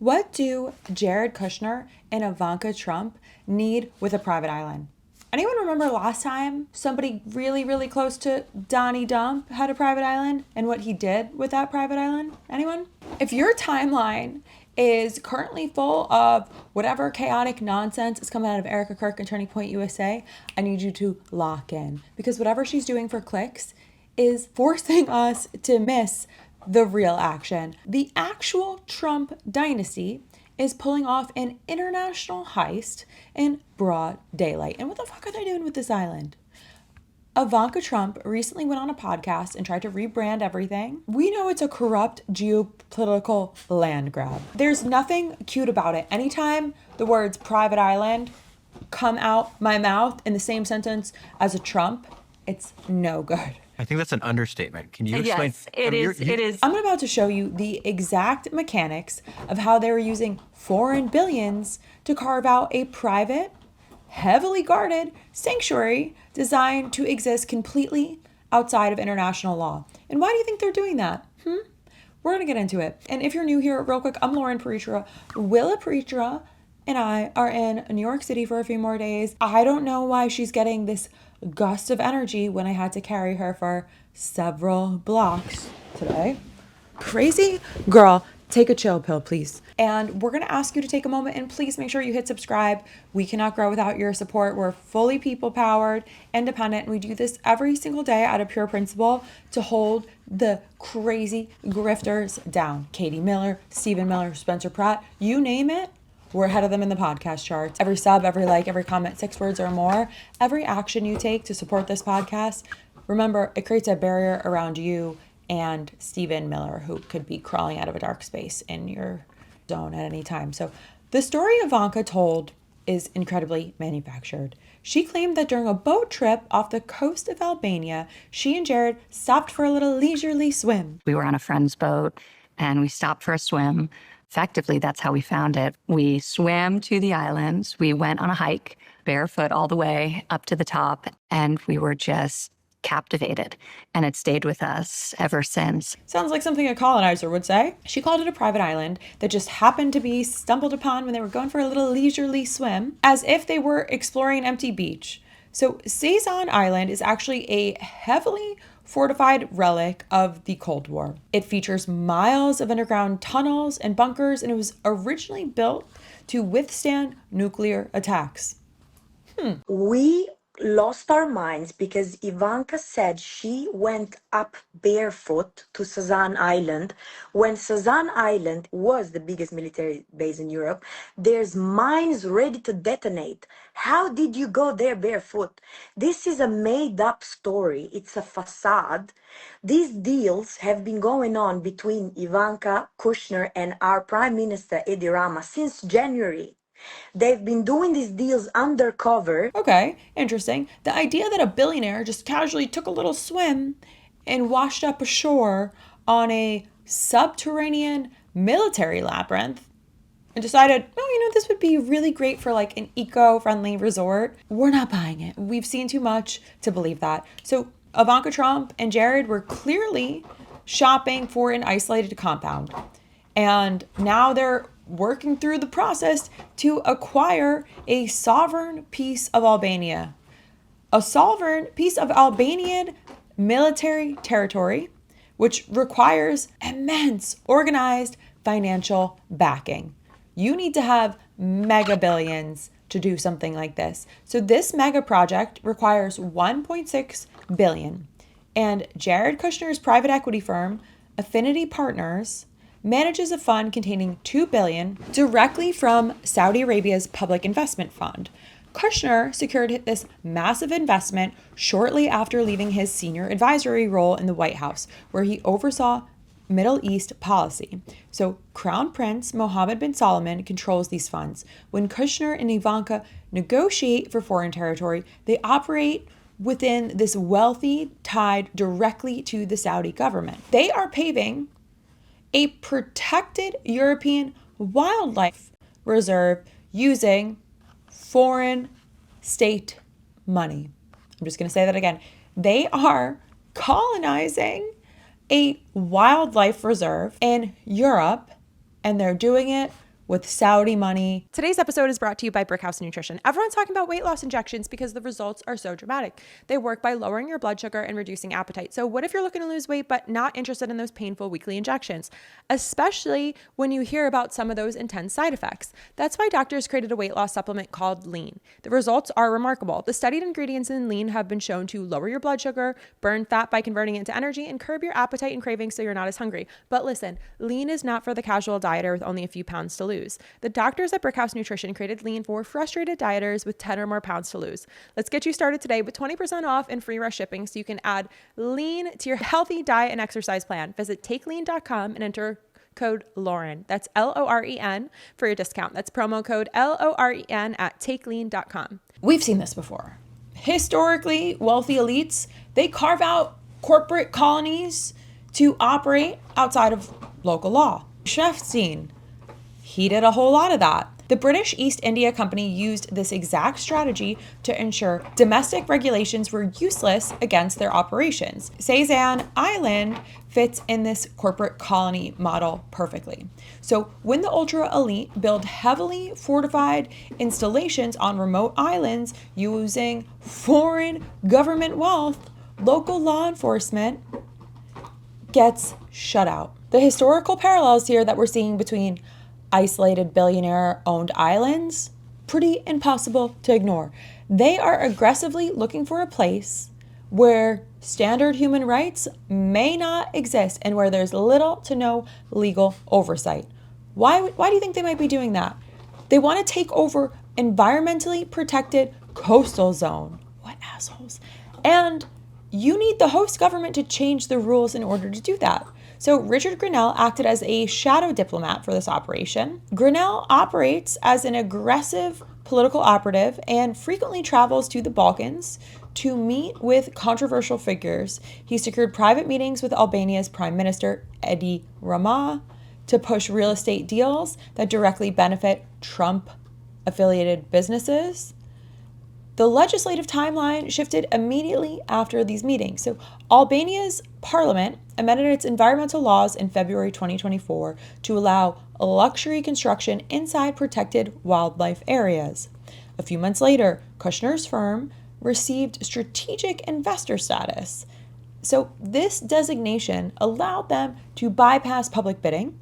What do Jared Kushner and Ivanka Trump need with a private island? Anyone remember last time somebody really, really close to Donnie Dump had a private island and what he did with that private island? Anyone? If your timeline is currently full of whatever chaotic nonsense is coming out of Erica Kirk and Turning Point USA, I need you to lock in, because whatever she's doing for clicks is forcing us to miss the real action. The actual Trump dynasty is pulling off an international heist in broad daylight. And what the fuck are they doing with this island? Ivanka Trump recently went on a podcast and tried to rebrand everything. We know it's a corrupt geopolitical land grab. There's nothing cute about it. Anytime the words private island come out my mouth in the same sentence as a Trump, it's no good. I think that's an understatement. Can you explain? Yes, it is. I'm about to show you the exact mechanics of how they were using foreign billions to carve out a private, heavily guarded sanctuary designed to exist completely outside of international law. And why do you think they're doing that? We're going to get into it. And if you're new here, real quick, I'm Lauren Paritra. Willa Paritra and I are in New York City for a few more days. I don't know why she's getting this gust of energy when I had to carry her for several blocks today. Crazy girl, take a chill pill, please. And we're going to ask you to take a moment and please make sure you hit subscribe. We cannot grow without your support. We're fully people-powered, independent, and we do this every single day out of pure principle to hold the crazy grifters down. Katie Miller, Stephen Miller, Spencer Pratt, you name it. We're ahead of them in the podcast charts. Every sub, every like, every comment, 6 words or more, every action you take to support this podcast, remember, it creates a barrier around you and Stephen Miller, who could be crawling out of a dark space in your zone at any time. So the story Ivanka told is incredibly manufactured. She claimed that during a boat trip off the coast of Albania, she and Jared stopped for a little leisurely swim. We were on a friend's boat and we stopped for a swim. Effectively, that's how we found it. We swam to the islands. We went on a hike, barefoot all the way up to the top, and we were just captivated. And it stayed with us ever since. Sounds like something a colonizer would say. She called it a private island that just happened to be stumbled upon when they were going for a little leisurely swim, as if they were exploring an empty beach. So Saison Island is actually a heavily fortified relic of the Cold War. It features miles of underground tunnels and bunkers, and it was originally built to withstand nuclear attacks. We lost our minds because Ivanka said she went up barefoot to Sazan Island. When Sazan Island was the biggest military base in Europe, there's mines ready to detonate. How did you go there barefoot? This is a made-up story. It's a facade. These deals have been going on between Ivanka, Kushner, and our Prime Minister Edi Rama since January. They've been doing these deals undercover. Okay, interesting. The idea that a billionaire just casually took a little swim and washed up ashore on a subterranean military labyrinth and decided, oh, this would be really great for like an eco-friendly resort. We're not buying it. We've seen too much to believe that. So Ivanka Trump and Jared were clearly shopping for an isolated compound. And now they're working through the process to acquire a sovereign piece of Albania. A sovereign piece of Albanian military territory, which requires immense organized financial backing. You need to have mega billions to do something like this. So this mega project requires 1.6 billion. And Jared Kushner's private equity firm, Affinity Partners, manages a fund containing $2 billion directly from Saudi Arabia's public investment fund. Kushner secured this massive investment shortly after leaving his senior advisory role in the White House, where he oversaw Middle East policy. So Crown Prince Mohammed bin Salman controls these funds. When Kushner and Ivanka negotiate for foreign territory, they operate within this wealthy tied directly to the Saudi government. They are paving a protected European wildlife reserve using foreign state money. I'm just going to say that again. They are colonizing a wildlife reserve in Europe, and they're doing it with Saudi money. Today's episode is brought to you by Brickhouse Nutrition. Everyone's talking about weight loss injections because the results are so dramatic. They work by lowering your blood sugar and reducing appetite. So what if you're looking to lose weight but not interested in those painful weekly injections, especially when you hear about some of those intense side effects? That's why doctors created a weight loss supplement called Lean. The results are remarkable. The studied ingredients in Lean have been shown to lower your blood sugar, burn fat by converting it into energy, and curb your appetite and cravings so you're not as hungry. But listen, Lean is not for the casual dieter with only a few pounds to lose. The doctors at Brickhouse Nutrition created Lean for frustrated dieters with 10 or more pounds to lose. Let's get you started today with 20% off and free rush shipping so you can add Lean to your healthy diet and exercise plan. Visit takelean.com and enter code Lauren. That's LOREN for your discount. That's promo code LOREN at takelean.com. We've seen this before. Historically, wealthy elites, they carve out corporate colonies to operate outside of local law. Schefstein, he did a whole lot of that. The British East India Company used this exact strategy to ensure domestic regulations were useless against their operations. Sazan Island fits in this corporate colony model perfectly. So when the ultra elite build heavily fortified installations on remote islands using foreign government wealth, local law enforcement gets shut out. The historical parallels here that we're seeing between isolated billionaire-owned islands, pretty impossible to ignore. They are aggressively looking for a place where standard human rights may not exist and where there's little to no legal oversight. Why do you think they might be doing that? They want to take over environmentally protected coastal zone. What assholes. And you need the host government to change the rules in order to do that. So Richard Grinnell acted as a shadow diplomat for this operation. Grinnell operates as an aggressive political operative and frequently travels to the Balkans to meet with controversial figures. He secured private meetings with Albania's Prime Minister Edi Rama to push real estate deals that directly benefit Trump-affiliated businesses. The legislative timeline shifted immediately after these meetings. So Albania's parliament amended its environmental laws in February 2024 to allow luxury construction inside protected wildlife areas. A few months later, Kushner's firm received strategic investor status. So this designation allowed them to bypass public bidding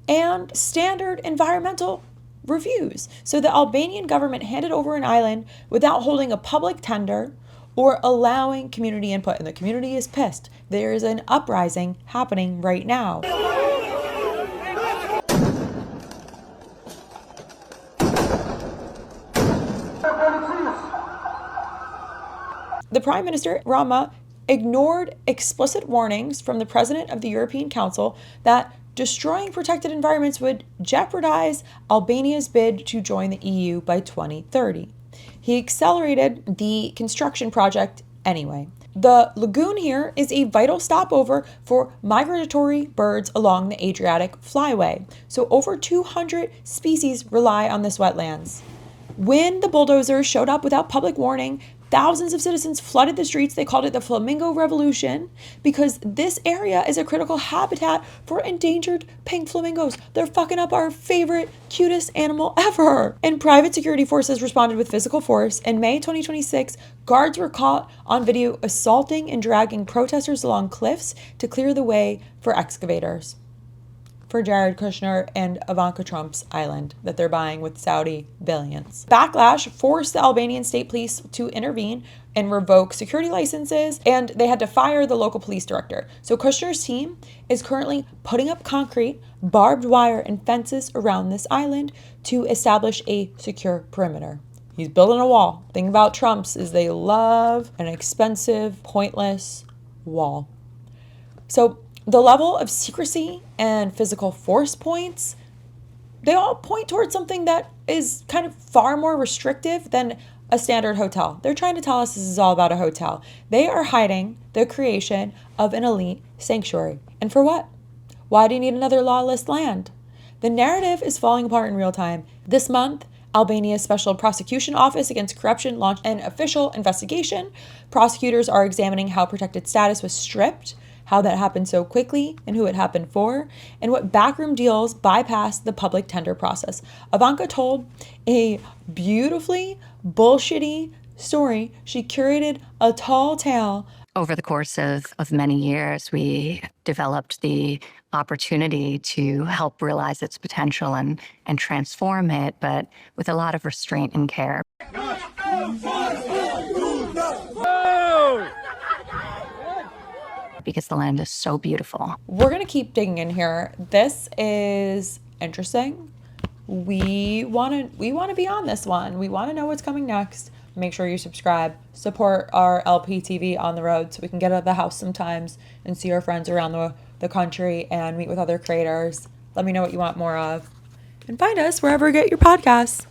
and standard environmental reviews. So the Albanian government handed over an island without holding a public tender or allowing community input. And the community is pissed. There is an uprising happening right now. The Prime Minister, Rama, ignored explicit warnings from the President of the European Council that destroying protected environments would jeopardize Albania's bid to join the EU by 2030. He accelerated the construction project anyway. The lagoon here is a vital stopover for migratory birds along the Adriatic flyway. So over 200 species rely on this wetlands. When the bulldozers showed up without public warning, thousands of citizens flooded the streets. They called it the Flamingo Revolution because this area is a critical habitat for endangered pink flamingos. They're fucking up our favorite, cutest animal ever. And private security forces responded with physical force. In May 2026, guards were caught on video assaulting and dragging protesters along cliffs to clear the way for excavators for Jared Kushner and Ivanka Trump's island that they're buying with Saudi billions. Backlash forced the Albanian state police to intervene and revoke security licenses, and they had to fire the local police director. So Kushner's team is currently putting up concrete, barbed wire, and fences around this island to establish a secure perimeter. He's building a wall. The thing about Trump's is they love an expensive, pointless wall. So the level of secrecy and physical force points, they all point towards something that is kind of far more restrictive than a standard hotel. They're trying to tell us this is all about a hotel. They are hiding the creation of an elite sanctuary. And for what? Why do you need another lawless land? The narrative is falling apart in real time. This month, Albania's Special Prosecution Office Against Corruption launched an official investigation. Prosecutors are examining how protected status was stripped, how that happened so quickly and who it happened for, and what backroom deals bypassed the public tender process. Ivanka told a beautifully bullshitty story. She curated a tall tale. Over the course of many years, we developed the opportunity to help realize its potential and transform it, but with a lot of restraint and care. Because the land is so beautiful. We're going to keep digging in here. This is interesting. We want to be on this one. We want to know what's coming next. Make sure you subscribe, support our LPTV on the road so we can get out of the house sometimes and see our friends around the country and meet with other creators. Let me know what you want more of. And find us wherever you get your podcasts.